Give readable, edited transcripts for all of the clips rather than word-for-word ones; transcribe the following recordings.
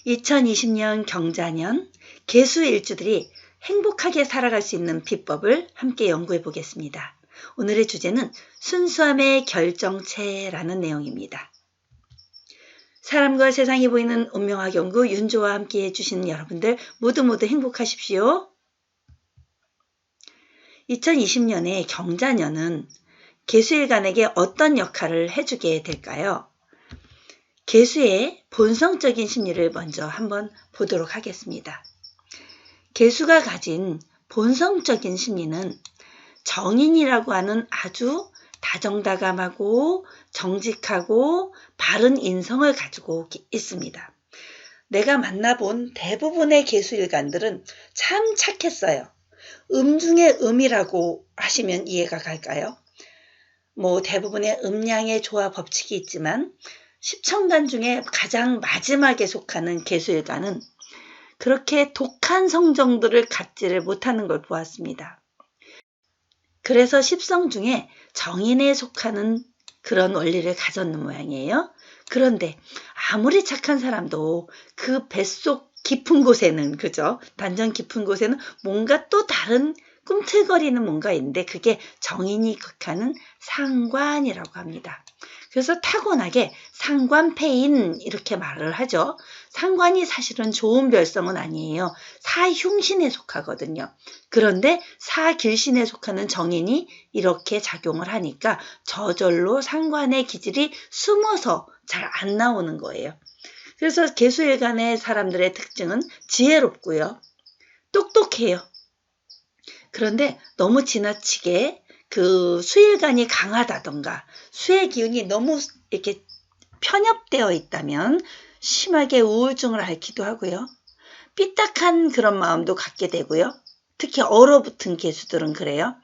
2020년 경자년 개수 일주들이 행복하게 살아갈 수 있는 비법을 함께 연구해 보겠습니다. 오늘의 주제는 순수함의 결정체라는 내용입니다. 사람과 세상이 보이는 운명학 연구 윤조와 함께 해주신 여러분들 모두 행복하십시오. 2020년의 경자년은 개수일간에게 어떤 역할을 해주게 될까요? 개수의 본성적인 심리를 먼저 한번 보도록 하겠습니다. 개수가 가진 본성적인 심리는 정인이라고 하는 아주 다정다감하고 정직하고 바른 인성을 가지고 있습니다. 내가 만나본 대부분의 개수일간들은 참 착했어요. 음 중에 음이라고 하시면 이해가 갈까요? 대부분의 음양의 조화 법칙이 있지만 10천간 중에 가장 마지막에 속하는 개수일간은 그렇게 독한 성정들을 갖지를 못하는 걸 보았습니다. 그래서 10성 중에 정인에 속하는 그런 원리를 가졌는 모양이에요. 그런데 아무리 착한 사람도 그 뱃속 깊은 곳에는, 그죠? 단전 깊은 곳에는 뭔가 또 다른 꿈틀거리는 뭔가 있는데 그게 정인이 극하는 상관이라고 합니다. 그래서 타고나게 상관패인 이렇게 말을 하죠. 상관이 사실은 좋은 별성은 아니에요. 사흉신에 속하거든요. 그런데 사길신에 속하는 정인이 이렇게 작용을 하니까 저절로 상관의 기질이 숨어서 잘 안 나오는 거예요. 그래서 개수일간의 사람들의 특징은 지혜롭고요. 똑똑해요. 그런데 너무 지나치게 그 수일간이 강하다던가 수의 기운이 너무 이렇게 편협되어 있다면 심하게 우울증을 앓기도 하고요. 삐딱한 그런 마음도 갖게 되고요. 특히 얼어붙은 개수들은 그래요.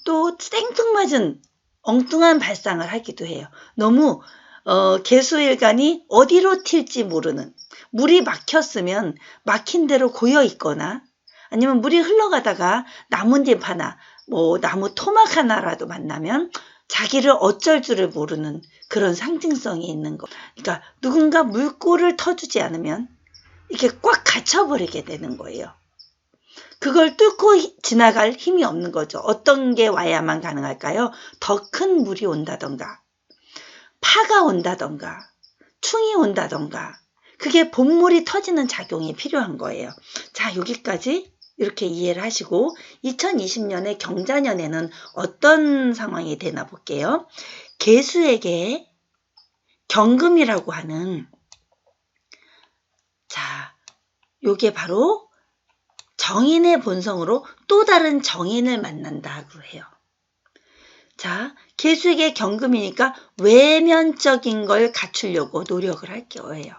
또 생뚱맞은 엉뚱한 발상을 하기도 해요. 너무 개수일간이 어디로 튈지 모르는, 물이 막혔으면 막힌 대로 고여 있거나 아니면 물이 흘러가다가 나뭇잎 하나, 나무 토막 하나라도 만나면 자기를 어쩔 줄을 모르는 그런 상징성이 있는 거. 그러니까 누군가 물꼬를 터주지 않으면 이렇게 꽉 갇혀버리게 되는 거예요. 그걸 뚫고 지나갈 힘이 없는 거죠. 어떤 게 와야만 가능할까요? 더 큰 물이 온다던가, 파가 온다던가, 충이 온다던가, 그게 본물이 터지는 작용이 필요한 거예요. 자, 여기까지 이렇게 이해를 하시고 2020년의 경자년에는 어떤 상황이 되나 볼게요. 개수에게 경금이라고 하는, 자, 요게 바로 정인의 본성으로 또 다른 정인을 만난다고 해요. 자, 개수에게 경금이니까 외면적인 걸 갖추려고 노력을 할 거예요.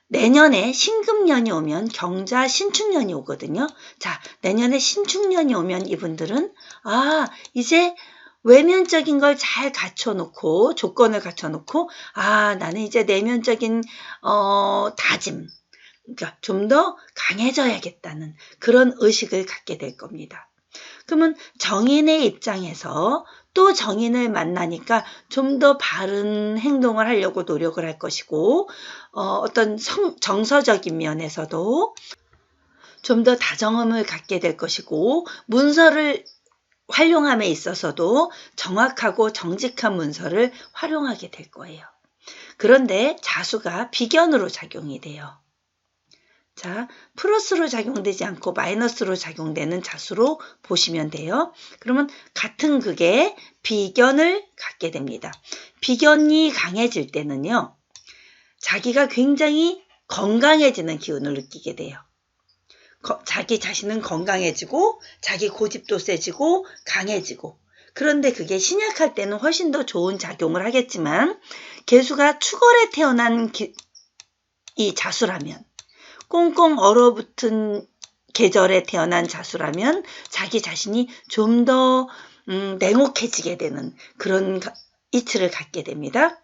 내년에 신금년이 오면 경자 신축년이 오거든요. 자, 내년에 신축년이 오면 이분들은 이제 외면적인 걸 잘 갖춰놓고 조건을 갖춰놓고 나는 이제 내면적인 다짐, 그러니까 좀 더 강해져야겠다는 그런 의식을 갖게 될 겁니다. 그러면 정인의 입장에서 또 정인을 만나니까 좀 더 바른 행동을 하려고 노력을 할 것이고 어떤 정서적인 면에서도 좀 더 다정함을 갖게 될 것이고 문서를 활용함에 있어서도 정확하고 정직한 문서를 활용하게 될 거예요. 그런데 자수가 비견으로 작용이 돼요. 자, 플러스로 작용되지 않고 마이너스로 작용되는 자수로 보시면 돼요. 그러면 같은 극에 비견을 갖게 됩니다. 비견이 강해질 때는요, 자기가 굉장히 건강해지는 기운을 느끼게 돼요. 자기 자신은 건강해지고 자기 고집도 세지고 강해지고, 그런데 그게 신약할 때는 훨씬 더 좋은 작용을 하겠지만 개수가 축월에 태어난 이 자수라면, 꽁꽁 얼어붙은 계절에 태어난 자수라면 자기 자신이 좀 더 냉혹해지게 되는 그런 이치를 갖게 됩니다.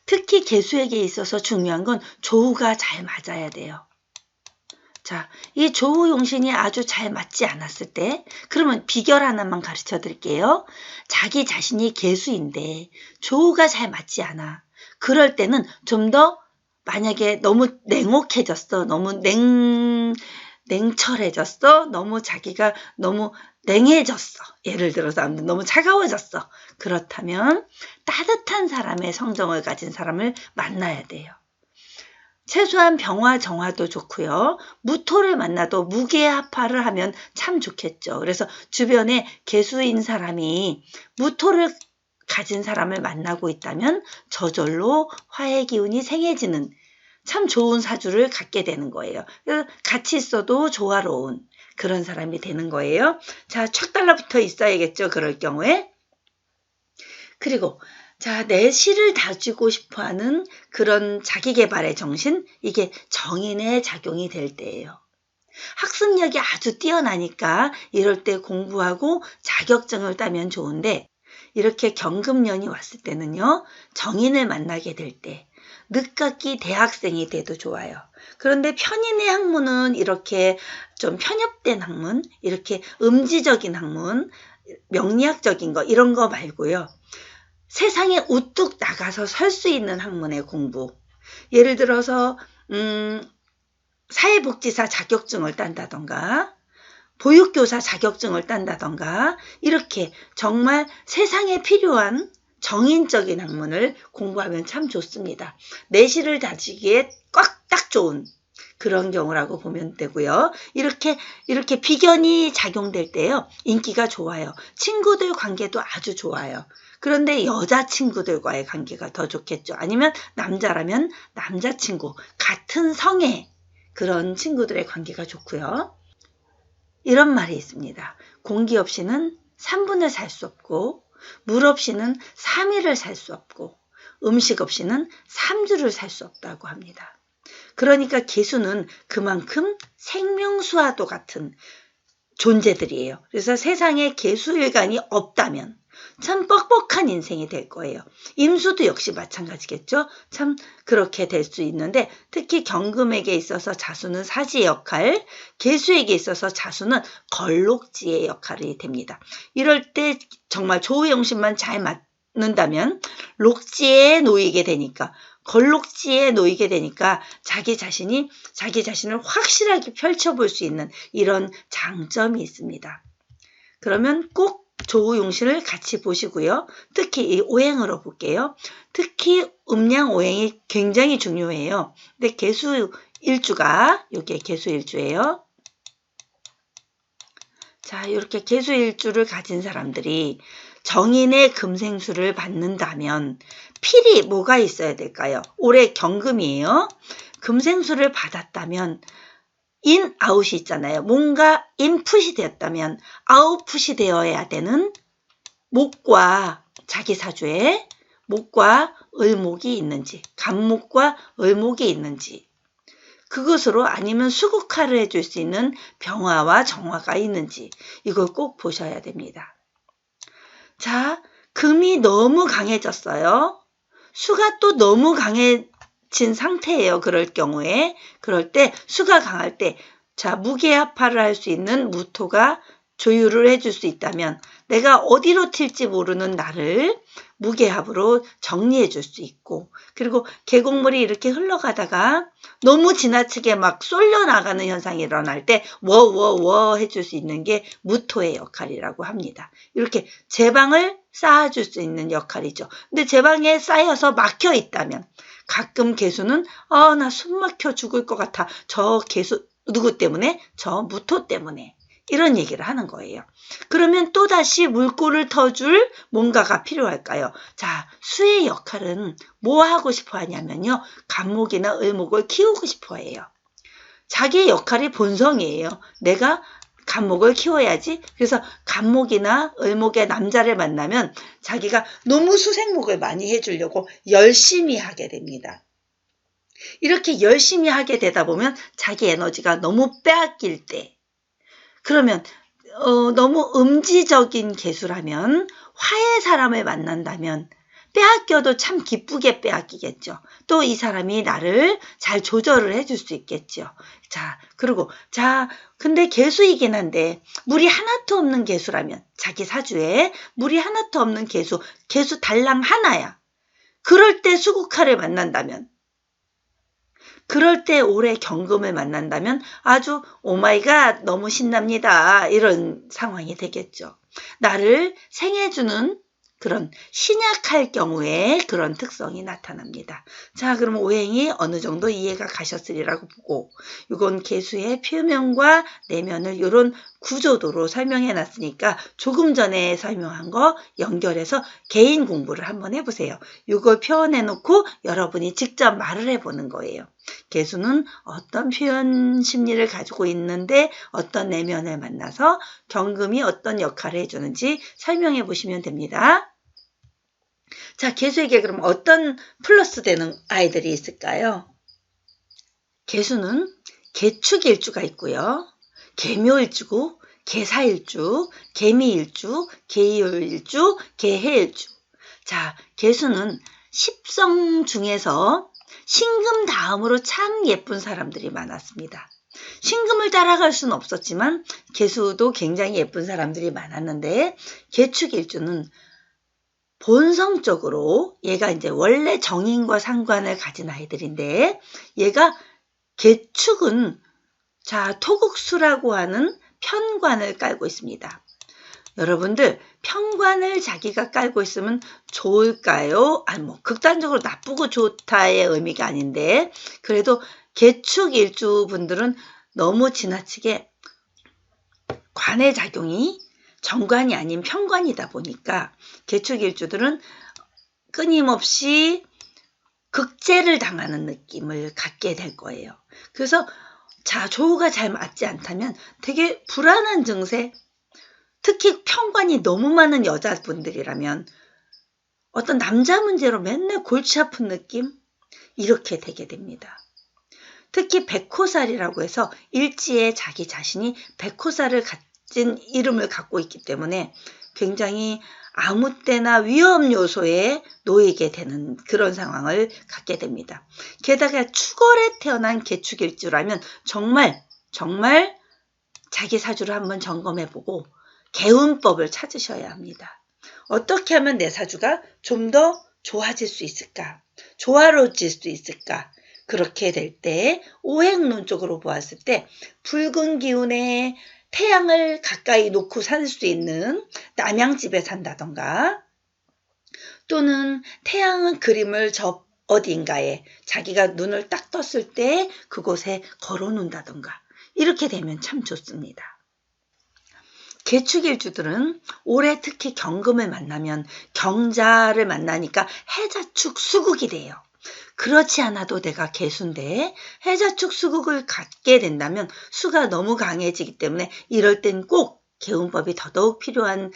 특히 개수에게 있어서 중요한 건 조우가 잘 맞아야 돼요. 자, 이 조우 용신이 아주 잘 맞지 않았을 때, 그러면 비결 하나만 가르쳐 드릴게요. 자기 자신이 개수인데 조우가 잘 맞지 않아. 그럴 때는 좀 더 만약에 너무 냉혹해졌어. 너무 냉철해졌어. 너무 자기가 너무 냉해졌어. 예를 들어서 너무 차가워졌어. 그렇다면 따뜻한 사람의 성정을 가진 사람을 만나야 돼요. 최소한 병화 정화도 좋고요. 무토를 만나도 무계합화를 하면 참 좋겠죠. 그래서 주변에 개수인 사람이 무토를 가진 사람을 만나고 있다면 저절로 화의 기운이 생해지는 참 좋은 사주를 갖게 되는 거예요. 그래서 같이 있어도 조화로운 그런 사람이 되는 거예요. 자, 촥 달라붙어 있어야겠죠. 그럴 경우에. 그리고 자, 내실을 다지고 싶어하는 그런 자기계발의 정신, 이게 정인의 작용이 될 때예요. 학습력이 아주 뛰어나니까 이럴 때 공부하고 자격증을 따면 좋은데 이렇게 경금년이 왔을 때는요. 정인을 만나게 될 때 늦깎이 대학생이 돼도 좋아요. 그런데 편인의 학문은 이렇게 좀 편협된 학문, 이렇게 음지적인 학문, 명리학적인 거 이런 거 말고요. 세상에 우뚝 나가서 설 수 있는 학문의 공부. 예를 들어서 사회복지사 자격증을 딴다던가 보육교사 자격증을 딴다던가 이렇게 정말 세상에 필요한 정인적인 학문을 공부하면 참 좋습니다. 내실을 다지기에 꽉 딱 좋은 그런 경우라고 보면 되고요. 이렇게 비견이 작용될 때요. 인기가 좋아요. 친구들 관계도 아주 좋아요. 그런데 여자친구들과의 관계가 더 좋겠죠. 아니면 남자라면 남자친구, 같은 성의 그런 친구들의 관계가 좋고요. 이런 말이 있습니다. 공기 없이는 3분을 살 수 없고 물 없이는 3일을 살 수 없고 음식 없이는 3주를 살 수 없다고 합니다. 그러니까 개수는 그만큼 생명수와도 같은 존재들이에요. 그래서 세상에 개수일간이 없다면 참 뻑뻑한 인생이 될 거예요. 임수도 역시 마찬가지겠죠. 참 그렇게 될 수 있는데 특히 경금에게 있어서 자수는 사지의 역할, 개수에게 있어서 자수는 걸록지의 역할이 됩니다. 이럴 때 정말 조우영신만 잘 맞는다면 록지에 놓이게 되니까 걸록지에 놓이게 되니까 자기 자신을 확실하게 펼쳐볼 수 있는 이런 장점이 있습니다. 그러면 꼭 조우용신을 같이 보시고요. 특히 이 오행으로 볼게요. 특히 음양오행이 굉장히 중요해요. 근데 개수일주가 이게 개수일주예요. 자, 이렇게 개수일주를 가진 사람들이 정인의 금생수를 받는다면 필히 뭐가 있어야 될까요? 올해 경금이에요. 금생수를 받았다면 인, 아웃이 있잖아요. 뭔가 인풋이 되었다면 아웃풋이 되어야 되는 목과 자기 사주에 목과 을목이 있는지, 간목과 을목이 있는지, 그것으로 아니면 수국화를 해줄 수 있는 병화와 정화가 있는지 이걸 꼭 보셔야 됩니다. 자, 금이 너무 강해졌어요. 수가 또 너무 강해진 상태예요. 그럴 때 수가 강할 때 자, 무계합화를 할 수 있는 무토가 조율을 해줄 수 있다면 내가 어디로 튈지 모르는 나를 무계합으로 정리해 줄 수 있고 그리고 계곡물이 이렇게 흘러가다가 너무 지나치게 막 쏠려 나가는 현상이 일어날 때 워워워 해줄 수 있는 게 무토의 역할이라고 합니다. 이렇게 제방을 쌓아줄 수 있는 역할이죠. 근데 제방에 쌓여서 막혀 있다면 가끔 개수는 나 숨 막혀 죽을 것 같아. 저 개수 누구 때문에? 저 무토 때문에. 이런 얘기를 하는 거예요. 그러면 또다시 물꼬를 터줄 뭔가가 필요할까요? 자, 수의 역할은 뭐 하고 싶어 하냐면요. 간목이나 을목을 키우고 싶어 해요. 자기의 역할이 본성이에요. 내가 간목을 키워야지. 그래서 간목이나 을목의 남자를 만나면 자기가 너무 수생목을 많이 해주려고 열심히 하게 됩니다. 이렇게 열심히 하게 되다 보면 자기 에너지가 너무 빼앗길 때 그러면 너무 음지적인 개수라면 화의 사람을 만난다면 빼앗겨도 참 기쁘게 빼앗기겠죠. 또 이 사람이 나를 잘 조절을 해줄 수 있겠죠. 자, 그리고 근데 개수이긴 한데 물이 하나도 없는 개수라면 자기 사주에 물이 하나도 없는 개수 달랑 하나야. 그럴 때 수국화를 만난다면 그럴 때 올해 경금을 만난다면 아주 오마이갓 너무 신납니다. 이런 상황이 되겠죠. 나를 생해주는 그런 신약할 경우에 그런 특성이 나타납니다. 자, 그럼 오행이 어느 정도 이해가 가셨으리라고 보고, 이건 개수의 표면과 내면을 이런 구조도로 설명해 놨으니까 조금 전에 설명한 거 연결해서 개인 공부를 한번 해보세요. 이걸 표현해 놓고 여러분이 직접 말을 해보는 거예요. 개수는 어떤 표현 심리를 가지고 있는데 어떤 내면을 만나서 경금이 어떤 역할을 해주는지 설명해 보시면 됩니다. 자, 개수에게 그럼 어떤 플러스 되는 아이들이 있을까요? 개수는 개축일주가 있고요. 개묘일주고 개사일주, 개미일주, 개유일주, 개해일주. 자, 개수는 십성 중에서 신금 다음으로 참 예쁜 사람들이 많았습니다. 신금을 따라갈 수는 없었지만 개수도 굉장히 예쁜 사람들이 많았는데, 개축일주는 본성적으로 얘가 이제 원래 정인과 상관을 가진 아이들인데, 얘가 개축은 자, 토국수라고 하는 편관을 깔고 있습니다. 여러분들, 편관을 자기가 깔고 있으면 좋을까요? 아니, 뭐 극단적으로 나쁘고 좋다의 의미가 아닌데, 그래도 개축일주 분들은 너무 지나치게 관의 작용이 정관이 아닌 편관이다 보니까 개축일주들은 끊임없이 극제를 당하는 느낌을 갖게 될 거예요. 그래서 자, 조우가 잘 맞지 않다면 되게 불안한 증세, 특히 편관이 너무 많은 여자분들이라면 어떤 남자 문제로 맨날 골치 아픈 느낌? 이렇게 되게 됩니다. 특히 백호살이라고 해서 일지에 자기 자신이 백호살을 가진 이름을 갖고 있기 때문에 굉장히 아무 때나 위험 요소에 놓이게 되는 그런 상황을 갖게 됩니다. 게다가 축월에 태어난 개축일주라면 정말 자기 사주를 한번 점검해보고 개운법을 찾으셔야 합니다. 어떻게 하면 내 사주가 좀 더 좋아질 수 있을까? 조화로워질 수 있을까? 그렇게 될 때 오행론 쪽으로 보았을 때 붉은 기운에 태양을 가까이 놓고 살 수 있는 남양집에 산다던가, 또는 태양은 그림을 저 어딘가에 자기가 눈을 딱 떴을 때 그곳에 걸어 놓는다던가, 이렇게 되면 참 좋습니다. 개축일주들은 올해 특히 경금을 만나면 경자를 만나니까 해자축 수국이 돼요. 그렇지 않아도 내가 개수인데 해자축 수국을 갖게 된다면 수가 너무 강해지기 때문에 이럴 땐 꼭 개운법이 더더욱 필요한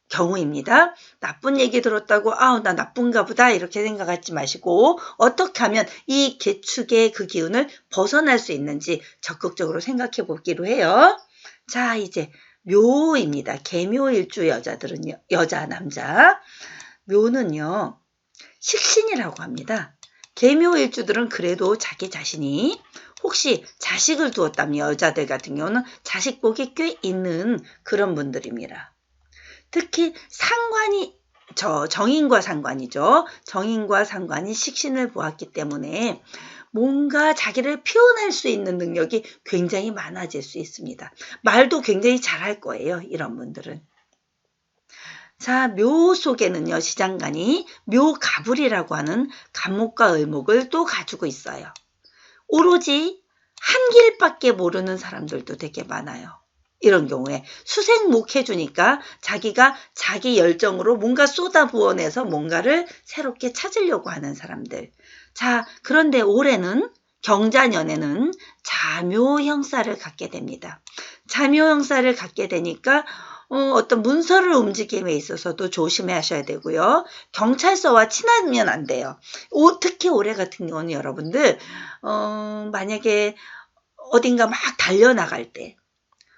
경우입니다. 나쁜 얘기 들었다고 나 나쁜가 보다 이렇게 생각하지 마시고, 어떻게 하면 이 개축의 그 기운을 벗어날 수 있는지 적극적으로 생각해 보기로 해요. 자, 이제 묘입니다. 개묘일주 여자들은요, 여자 남자 묘는요 식신이라고 합니다. 개묘일주들은 그래도 자기 자신이 혹시 자식을 두었다면 여자들 같은 경우는 자식복이 꽤 있는 그런 분들입니다. 특히 상관이 정인과 상관이죠. 정인과 상관이 식신을 보았기 때문에 뭔가 자기를 표현할 수 있는 능력이 굉장히 많아질 수 있습니다. 말도 굉장히 잘할 거예요, 이런 분들은. 자, 묘 속에는요, 시장간이 묘가불이라고 하는 간목과 을목을 또 가지고 있어요. 오로지 한 길밖에 모르는 사람들도 되게 많아요. 이런 경우에 수생목 해주니까 자기가 자기 열정으로 뭔가 쏟아부어내서 뭔가를 새롭게 찾으려고 하는 사람들. 자, 그런데 올해는 경자년에는 자묘형사를 갖게 됩니다. 자묘형사를 갖게 되니까 어떤 문서를 움직임에 있어서도 조심하셔야 되고요. 경찰서와 친하면 안 돼요. 특히 올해 같은 경우는 여러분들 만약에 어딘가 막 달려나갈 때,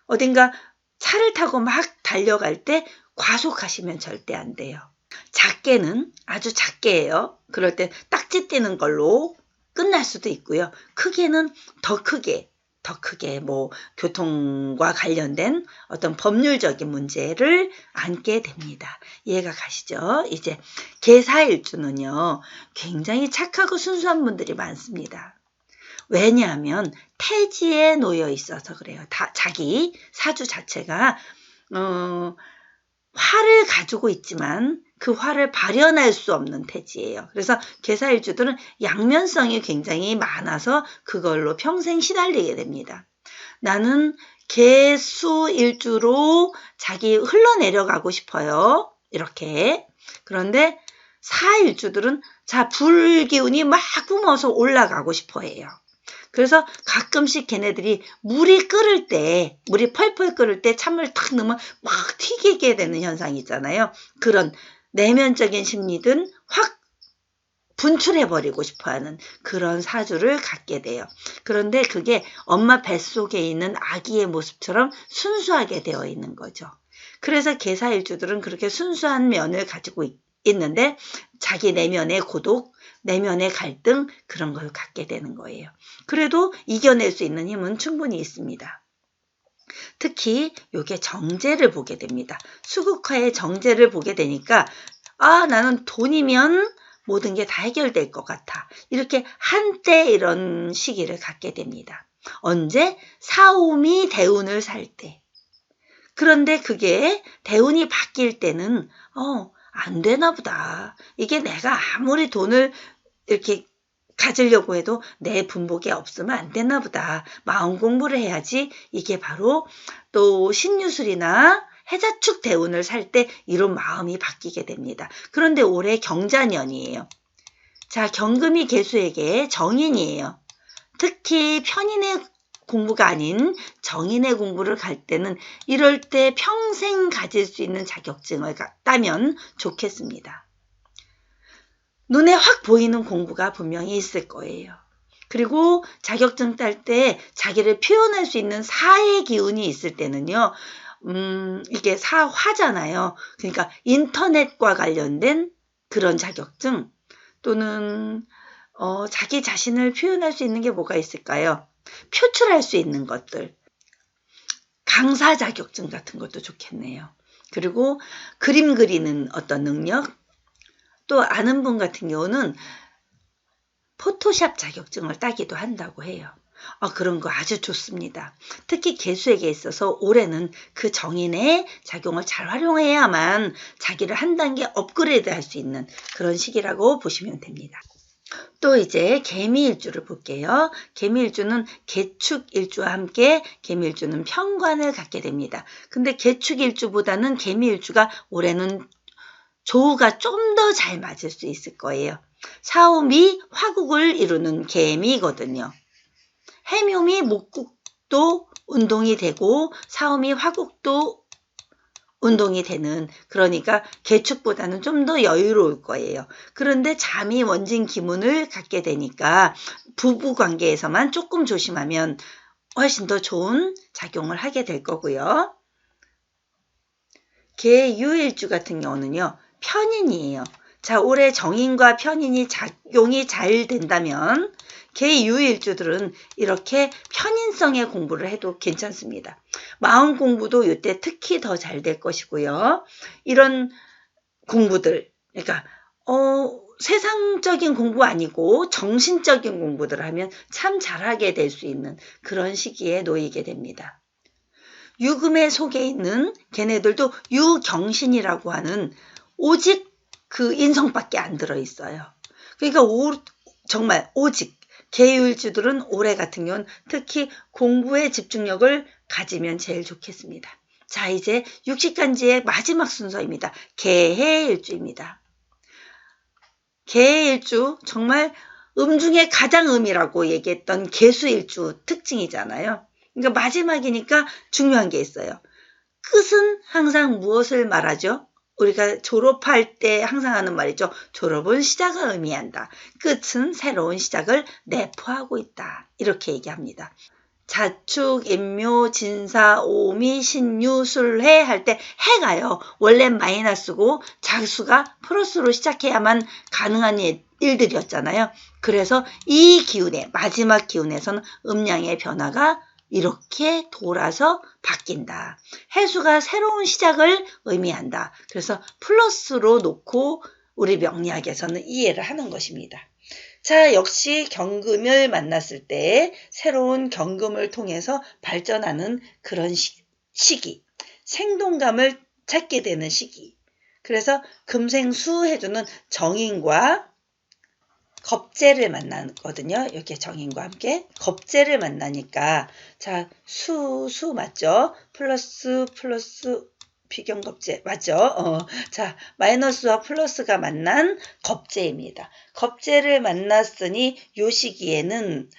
어딘가 차를 타고 막 달려갈 때 과속하시면 절대 안 돼요. 작게는 아주 작게예요. 그럴 때 딱지 떼는 걸로 끝날 수도 있고요. 크게는 더 크게 뭐 교통과 관련된 어떤 법률적인 문제를 안게 됩니다. 이해가 가시죠? 이제 개사일주는요, 굉장히 착하고 순수한 분들이 많습니다. 왜냐하면 태지에 놓여 있어서 그래요. 자기 사주 자체가 화를 가지고 있지만 그 화를 발현할 수 없는 태지예요. 그래서 개사일주들은 양면성이 굉장히 많아서 그걸로 평생 시달리게 됩니다. 나는 개수일주로 자기 흘러내려가고 싶어요. 이렇게. 그런데 사일주들은 불기운이 막 뿜어서 올라가고 싶어 해요. 그래서 가끔씩 걔네들이 물이 펄펄 끓을 때 찬물 탁 넣으면 막 튀기게 되는 현상이 있잖아요. 그런 내면적인 심리든 확 분출해버리고 싶어하는 그런 사주를 갖게 돼요. 그런데 그게 엄마 뱃속에 있는 아기의 모습처럼 순수하게 되어 있는 거죠. 그래서 개사일주들은 그렇게 순수한 면을 가지고 있는데 자기 내면의 고독, 내면의 갈등 그런 걸 갖게 되는 거예요. 그래도 이겨낼 수 있는 힘은 충분히 있습니다. 특히 이게 정제를 보게 됩니다. 수국화의 정제를 보게 되니까 나는 돈이면 모든 게 다 해결될 것 같아. 이렇게 한때 이런 시기를 갖게 됩니다. 언제? 사오미 대운을 살 때. 그런데 그게 대운이 바뀔 때는 안 되나 보다. 이게 내가 아무리 돈을 이렇게 가지려고 해도 내 분복이 없으면 안 되나 보다. 마음 공부를 해야지. 이게 바로 또 신유술이나 해자축 대운을 살 때 이런 마음이 바뀌게 됩니다. 그런데 올해 경자년이에요. 경금이 개수에게 정인이에요. 특히 편인의 공부가 아닌 정인의 공부를 갈 때는 이럴 때 평생 가질 수 있는 자격증을 따면 좋겠습니다. 눈에 확 보이는 공부가 분명히 있을 거예요. 그리고 자격증 딸 때 자기를 표현할 수 있는 사의 기운이 있을 때는요. 이게 사화잖아요. 그러니까 인터넷과 관련된 그런 자격증 또는 자기 자신을 표현할 수 있는 게 뭐가 있을까요? 표출할 수 있는 것들. 강사 자격증 같은 것도 좋겠네요. 그리고 그림 그리는 어떤 능력. 또 아는 분 같은 경우는 포토샵 자격증을 따기도 한다고 해요. 그런 거 아주 좋습니다. 특히 개수에게 있어서 올해는 그 정인의 작용을 잘 활용해야만 자기를 한 단계 업그레이드 할 수 있는 그런 시기라고 보시면 됩니다. 또 이제 개미일주를 볼게요. 개미일주는 개축일주와 함께 개미일주는 편관을 갖게 됩니다. 근데 개축일주보다는 개미일주가 올해는 조우가 좀 더 잘 맞을 수 있을 거예요. 사오미 화국을 이루는 개미거든요. 해묘미 목국도 운동이 되고 사오미 화국도 운동이 되는 그러니까 개축보다는 좀 더 여유로울 거예요. 그런데 잠이 원진 기문을 갖게 되니까 부부관계에서만 조금 조심하면 훨씬 더 좋은 작용을 하게 될 거고요. 개유일주 같은 경우는요. 편인이에요. 올해 정인과 편인이 작용이 잘 된다면 개유일주들은 이렇게 편인성의 공부를 해도 괜찮습니다. 마음 공부도 이때 특히 더 잘 될 것이고요. 이런 공부들, 그러니까 세상적인 공부 아니고 정신적인 공부들을 하면 참 잘하게 될 수 있는 그런 시기에 놓이게 됩니다. 유금의 속에 있는 걔네들도 유경신이라고 하는 오직 그 인성밖에 안 들어있어요. 그러니까 정말 오직 개유일주들은 올해 같은 경우는 특히 공부에 집중력을 가지면 제일 좋겠습니다. 이제 육식간지의 마지막 순서입니다. 개해일주입니다. 개해일주 정말 중에 가장 음이라고 얘기했던 개수일주 특징이잖아요. 그러니까 마지막이니까 중요한 게 있어요. 끝은 항상 무엇을 말하죠? 우리가 졸업할 때 항상 하는 말이죠. 졸업은 시작을 의미한다. 끝은 새로운 시작을 내포하고 있다. 이렇게 얘기합니다. 자축, 인묘, 진사, 오미, 신유, 술해 할 때 해가요. 원래 마이너스고 자수가 플러스로 시작해야만 가능한 일들이었잖아요. 그래서 이 기운에 마지막 기운에서는 음양의 변화가 이렇게 돌아서 바뀐다. 해수가 새로운 시작을 의미한다. 그래서 플러스로 놓고 우리 명리학에서는 이해를 하는 것입니다. 자, 역시 경금을 만났을 때 새로운 경금을 통해서 발전하는 그런 시기, 생동감을 찾게 되는 시기. 그래서 금생수 해주는 정인과 겁재를 만나거든요. 이렇게 정인과 함께 겁재를 만나니까 자, 수 맞죠? 플러스 비경겁재 맞죠? 자, 마이너스와 플러스가 만난 겁재입니다. 겁재를 만났으니 요 시기에는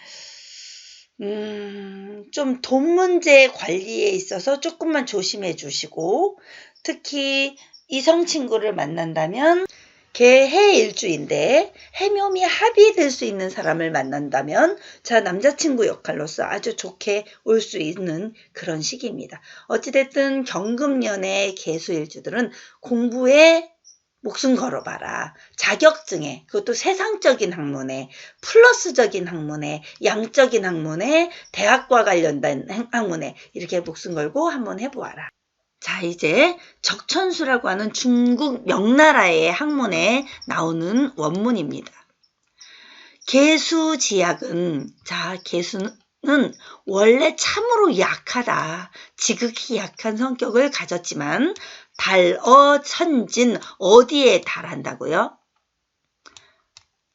좀 돈 문제 관리에 있어서 조금만 조심해 주시고, 특히 이성 친구를 만난다면 걔 해일주인데 해묘미 합이 될 수 있는 사람을 만난다면 자, 남자친구 역할로서 아주 좋게 올 수 있는 그런 시기입니다. 어찌됐든 경금년의 개수일주들은 공부에 목숨 걸어봐라. 자격증에, 그것도 세상적인 학문에, 플러스적인 학문에, 양적인 학문에, 대학과 관련된 학문에 이렇게 목숨 걸고 한번 해보아라. 자, 이제 적천수라고 하는 중국 명나라의 학문에 나오는 원문입니다. 개수지약은, 자, 개수는 원래 참으로 약하다. 지극히 약한 성격을 가졌지만 달어천진, 어디에 달한다고요?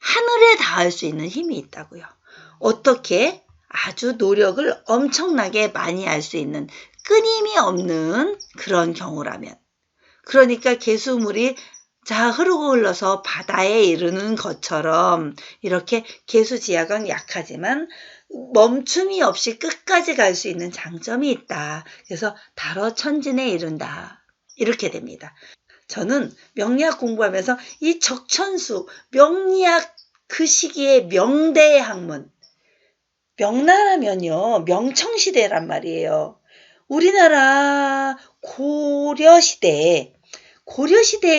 하늘에 닿을 수 있는 힘이 있다고요. 어떻게? 아주 노력을 엄청나게 많이 할 수 있는, 끊임이 없는 그런 경우라면. 그러니까 개수물이 자, 흐르고 흘러서 바다에 이르는 것처럼 이렇게 개수지약은 약하지만 멈춤이 없이 끝까지 갈 수 있는 장점이 있다. 그래서 달어천진에 이른다. 이렇게 됩니다. 저는 명리학 공부하면서 이 적천수, 명리학 그 시기에 명대의 학문, 명나라면요, 명청시대란 말이에요. 우리나라 고려시대에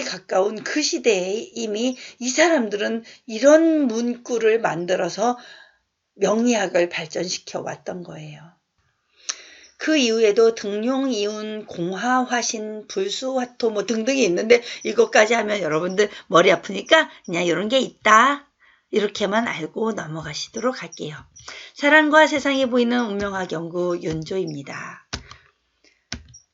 가까운 그 시대에 이미 이 사람들은 이런 문구를 만들어서 명리학을 발전시켜 왔던 거예요. 그 이후에도 등용, 이운, 공화, 화신, 불수, 화토 뭐 등등이 있는데 이것까지 하면 여러분들 머리 아프니까 그냥 이런 게 있다. 이렇게만 알고 넘어가시도록 할게요. 사랑과 세상이 보이는 운명학 연구 윤조입니다.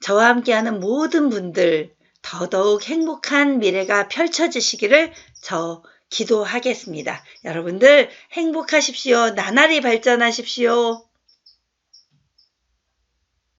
저와 함께하는 모든 분들 더더욱 행복한 미래가 펼쳐지시기를 저 기도하겠습니다. 여러분들 행복하십시오. 나날이 발전하십시오.